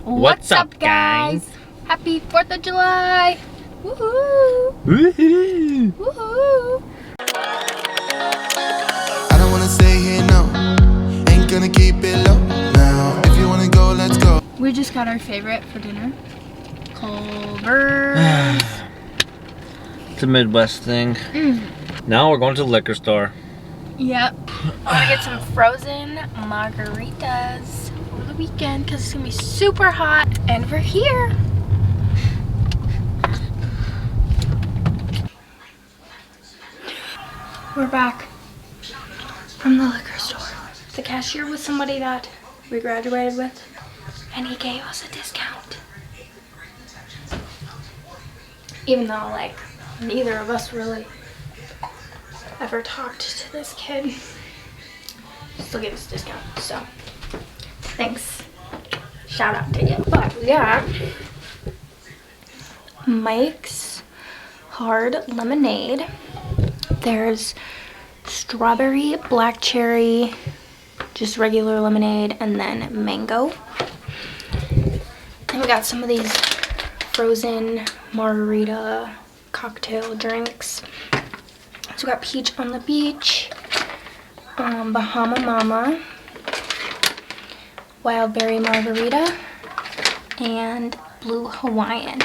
What's up, guys? Happy 4th of July! Woohoo! Woohoo! Woohoo! I don't wanna stay here, no. Ain't gonna keep it low now. If you wanna go, let's go. We just got our favorite for dinner. Culver's. It's a Midwest thing. Now we're going to the liquor store. Yep. I'm gonna get some frozen margaritas over the weekend because it's gonna be super hot, and we're here. We're back from the liquor store. The cashier was somebody that we graduated with, and he gave us a discount. Even though, like, neither of us really ever talked to this kid, still gave us a discount, so thanks. Shout out to you. But we got Mike's Hard Lemonade. There's strawberry, black cherry, just regular lemonade, and then mango. Then we got some of these frozen margarita cocktail drinks. So we got peach on the beach, Bahama Mama, wild berry margarita, and blue Hawaiian.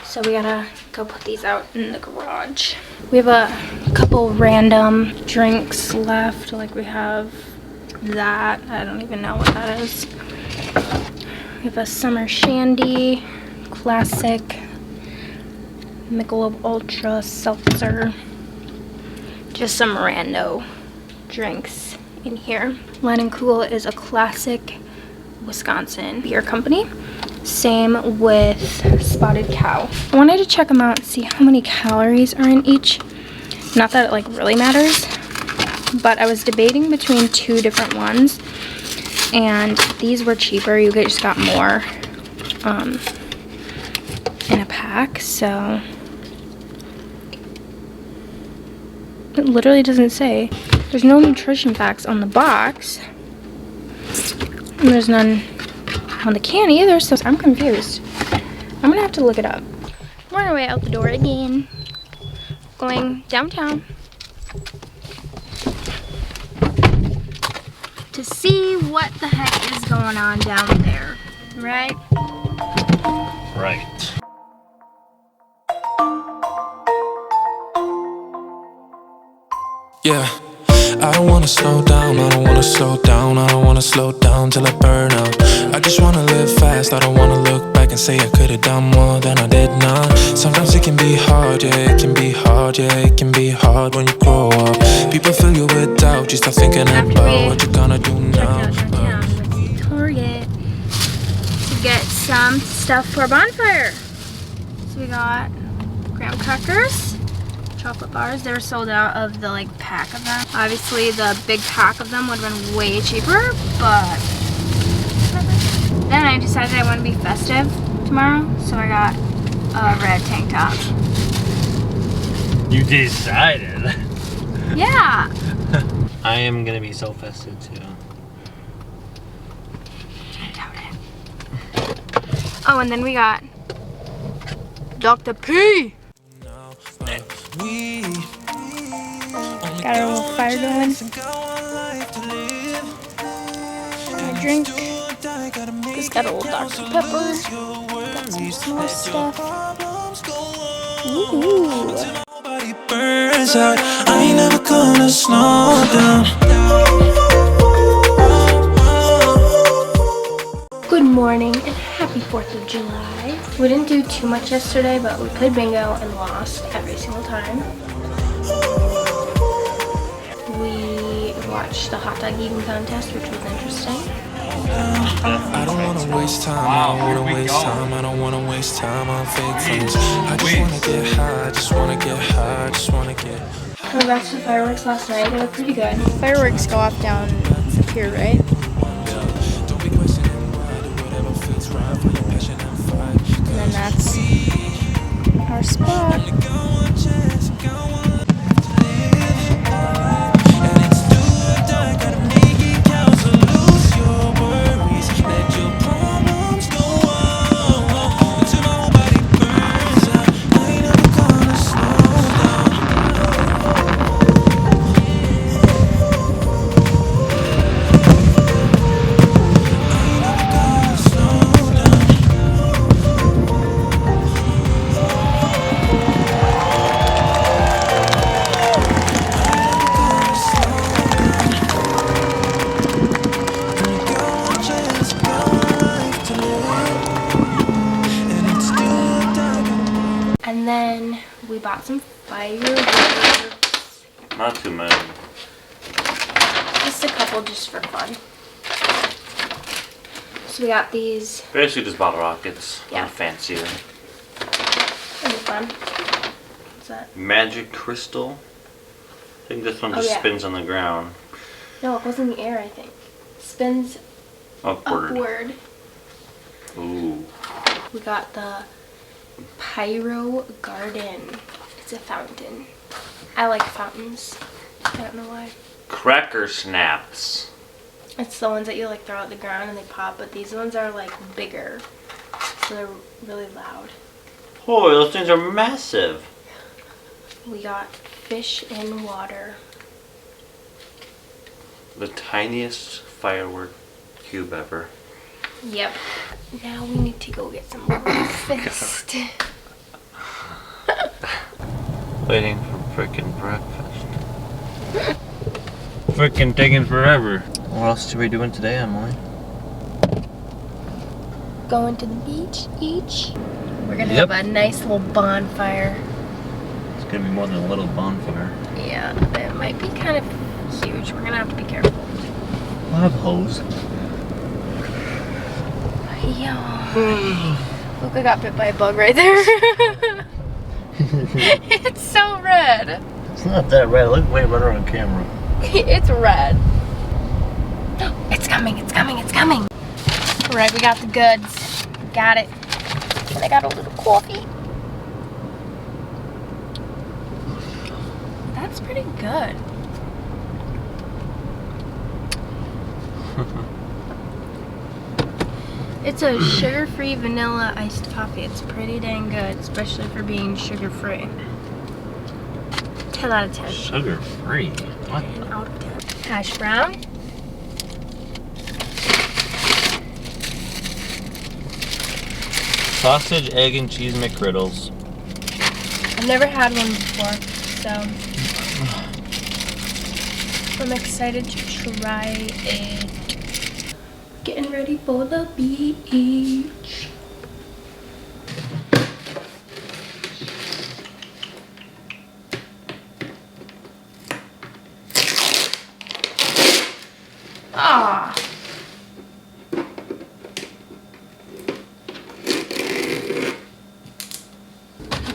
So we gotta go put these out in the garage. We have a couple random drinks left. Like we have that. I don't even know what that is. We have a summer shandy, classic, Michelob Ultra seltzer. Just some rando drinks in here. Line & Cool is a classic Wisconsin beer company. Same with Spotted Cow. I wanted to check them out and see how many calories are in each. Not that it like really matters, but I was debating between two different ones, and these were cheaper. You just got more in a pack, so it literally doesn't say. There's no nutrition facts on the box, and there's none on the can either, so I'm confused. I'm gonna have to look it up. We're on our way out the door again, going downtown to see what the heck is going on down there, right? Right. Yeah, I don't wanna slow down, I don't wanna slow down, I don't wanna slow down till I burn out. I just wanna live fast, I don't wanna look back and say I could've done more than I did now. Sometimes it can be hard, yeah, it can be hard, yeah, it can be hard when you grow up. People fill you with doubt, you start thinking about what you're gonna do now. Target to get some stuff for a bonfire. So we got graham crackers, chocolate bars. They were sold out of the like pack of them. Obviously the big pack of them would have been way cheaper, but then I decided I want to be festive tomorrow, so I got a red tank top. You decided. Yeah. I am gonna be so festive too. I doubt it. Oh, and then we got Dr. P. Got our little fire going. A drink. Just got a little Dr. Pepper. Got some s'more stuff. Ooh. Burns out, I ain't never gonna slow down. Good morning and happy 4th of July. We didn't do too much yesterday, but we played bingo and lost every single time. We watched the hot dog eating contest, which was interesting. I don't wanna waste time, I don't wanna waste time, I don't wanna waste time on fake friends. I just wanna get high, I just wanna get high, I just wanna get high. We watched the fireworks last night. They look pretty good. Fireworks go off down here, right? And then that's our spot. And then we bought some fireworks. Not too many. Just a couple just for fun. So we got these. Basically just bottle rockets. Yeah. Fancier. It'll be fun. What's that? Magic crystal. I think this one just spins on the ground. No, it goes in the air, I think. Spins upward. Ooh. We got the Pyro Garden. It's a fountain. I like fountains. I don't know why. Cracker snaps. It's the ones that you like throw at the ground and they pop, but these ones are like bigger. So they're really loud. Oh, those things are massive. We got fish in water. The tiniest firework cube ever. Yep. Now we need to go get some breakfast. Waiting for frickin' breakfast. Frickin' taking forever. What else are we doing today, Emily? Going to the beach each. We're gonna have a nice little bonfire. It's gonna be more than a little bonfire. Yeah, it might be kind of huge. We're gonna have to be careful. We'll have hose. Yeah. Luka got bit by a bug right there. It's so red. It's not that red. It looks way redder on camera. It's red. It's coming, it's coming, it's coming. Alright, we got the goods. Got it. And I got a little coffee. That's pretty good. It's a sugar-free vanilla iced coffee. It's pretty dang good, especially for being sugar-free. 10 out of 10. Sugar-free? What? 10 out of 10. Hash brown. Sausage, egg, and cheese McGriddles. I've never had one before, so I'm excited to try it. Getting ready for the beach. Ah.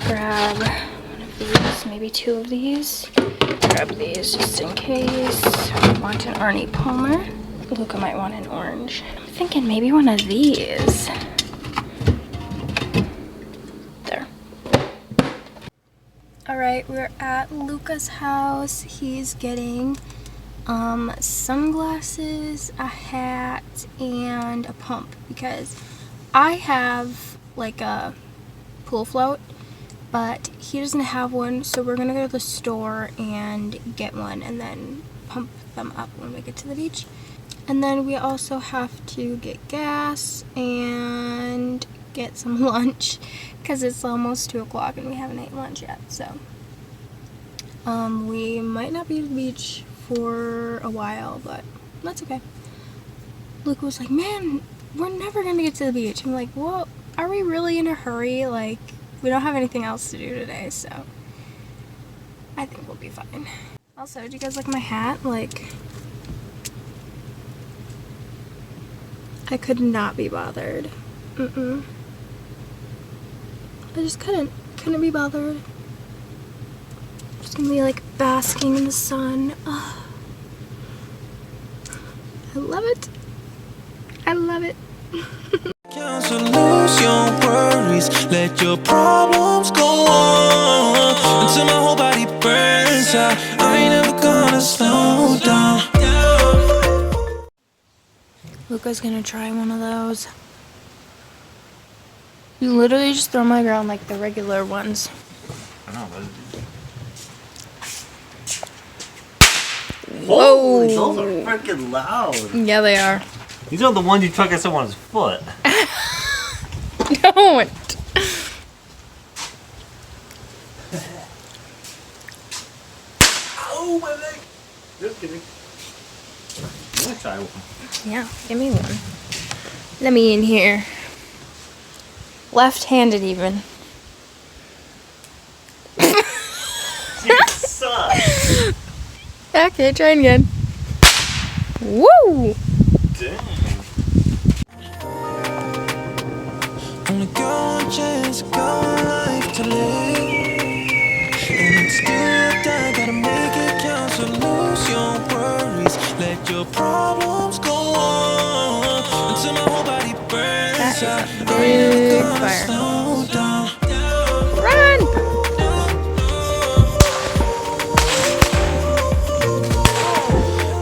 Grab one of these, maybe two of these. Grab these just in case. I want an Arnie Palmer. Luka might want an orange. I'm thinking maybe one of these. There. Alright, we're at Luka's house. He's getting sunglasses, a hat, and a pump because I have like a pool float, but he doesn't have one, so we're gonna go to the store and get one and then pump them up when we get to the beach. And then we also have to get gas and get some lunch because it's almost 2 o'clock and we haven't ate lunch yet. So we might not be at the beach for a while, but that's okay. Luke was like, man, we're never gonna get to the beach. I'm like, well, are we really in a hurry? Like, we don't have anything else to do today, so I think we'll be fine. Also, do you guys like my hat? Like, I could not be bothered. I just couldn't be bothered. Just gonna be like basking in the sun. Ugh. I love it. I love it. So lose your worries, let your problems go on until my whole body burns out. I ain't never gonna slow down. Luka's gonna try one of those. You literally just throw them on the ground like the regular ones. I know, but... Whoa! Those are freaking loud. Yeah, they are. These are the ones you took at someone's foot. Don't! Oh, my leg! Just kidding. I'm gonna try one. Yeah, give me one. Let me in here. Left-handed even. sucks. Okay, try again. Woo! Dang. Only got one chance, got one life to live. And it's good, I gotta make it count. So lose your worries, let your problems go on until my whole body burns out. Big fire. Slow down. Run!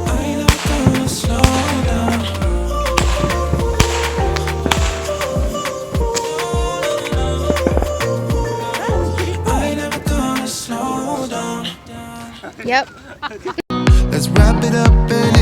I ain't never gonna slow down. I ain't never gonna slow down. Yep. Let's wrap it up and